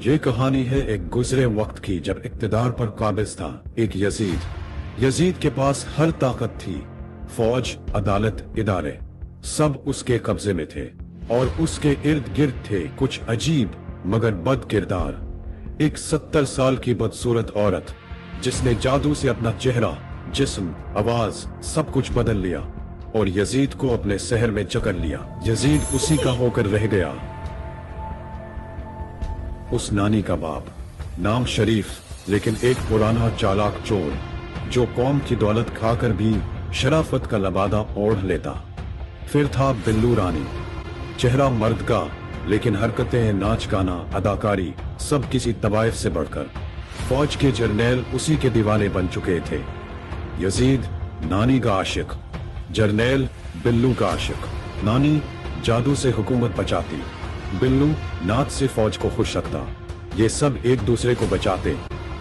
ये कहानी है एक गुजरे वक्त की, जब इक्तदार पर काबिज था एक यजीद के पास हर ताकत थी। फौज, अदालत, इदारे सब उसके कब्जे में थे और उसके इर्द गिर्द थे कुछ अजीब मगर बद किरदार। एक 70 साल की बदसूरत औरत जिसने जादू से अपना चेहरा, जिस्म, आवाज सब कुछ बदल लिया और यजीद को अपने शहर में जकड़ लिया। यजीद उसी का होकर रह गया। उस नानी का बाप, नाम शरीफ, लेकिन एक पुराना चालाक चोर जो कौम की दौलत खाकर भी शराफत का लबादा ओढ़ लेता। फिर था बिल्लू रानी, चेहरा मर्द का लेकिन हरकतें, नाच गाना, अदाकारी सब किसी तवाइफ से बढ़कर। फौज के जर्नैल उसी के दीवाने बन चुके थे। यजीद नानी का आशिक, जर्नैल बिल्लू का आशिक। नानी जादू से हुकूमत बचाती, बिल्लू नाच से फौज को खुश रखता। ये सब एक दूसरे को बचाते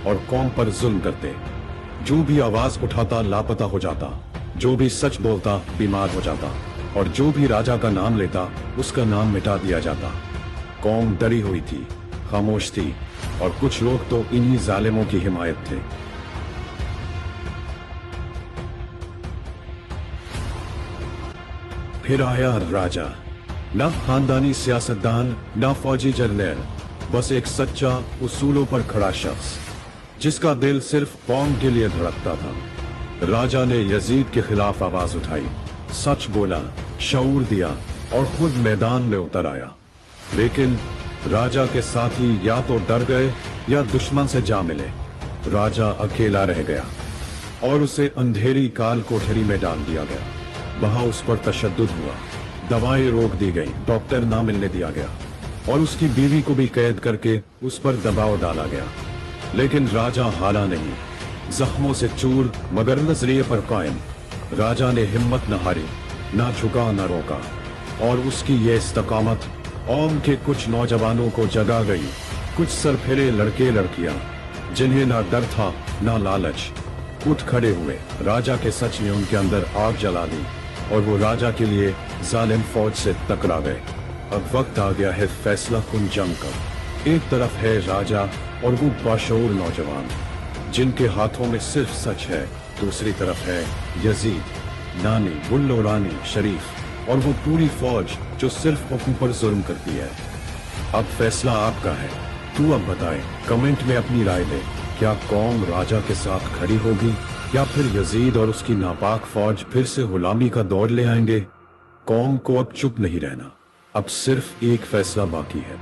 और कौम पर जुल्म करते। जो भी आवाज उठाता लापता हो जाता, जो भी सच बोलता बीमार हो जाता और जो भी राजा का नाम लेता उसका नाम मिटा दिया जाता। कौम डरी हुई थी, खामोश थी और कुछ लोग तो इन्हीं जालिमों की हिमायत थे। फिर आया राजा, ना खानदानी सियासतदान, ना फौजी जर्नैल, बस एक सच्चा उसूलों पर खड़ा शख्स जिसका दिल सिर्फ कौम के लिए धड़कता था। राजा ने यजीद के खिलाफ आवाज उठाई, सच बोला, शऊर दिया और खुद मैदान में उतर आया। लेकिन राजा के साथी या तो डर गए या दुश्मन से जा मिले। राजा अकेला रह गया और उसे अंधेरी काल कोठरी में डाल दिया गया। वहां उस पर तशद्दुद हुआ, दवाएं रोक दी गई, डॉक्टर ना मिलने दिया गया और उसकी बीवी को भी कैद करके उस पर दबाव डाला गया। लेकिन राजा हारा नहीं, जख्मों से चूर मगर नजरिए पर कायम। राजा ने हिम्मत न हारी, ना झुका न रोका और उसकी ये इस्तकामत कौम के कुछ नौजवानों को जगा गई। कुछ सरफिरे लड़के लड़कियां जिन्हें ना डर था ना लालच, उठ खड़े हुए। राजा के सच ने उनके अंदर आग जला दी और वो राजा के लिए जालिम फौज से टकरा गए। अब वक्त आ गया है फैसला कुन जंग का। एक तरफ है राजा और वो बाशऊर नौजवान जिनके हाथों में सिर्फ सच है। दूसरी तरफ है यजीद, नानी, बुल्लो रानी, शरीफ और वो पूरी फौज जो सिर्फ हुक्म पर जुल्म करती है। अब फैसला आपका है। तू अब बताए, कमेंट में अपनी राय दे। क्या कौम राजा के साथ खड़ी होगी या फिर यजीद और उसकी नापाक फौज फिर से गुलामी का दौर ले आएंगे? कौम को अब चुप नहीं रहना, अब सिर्फ एक फैसला बाकी है।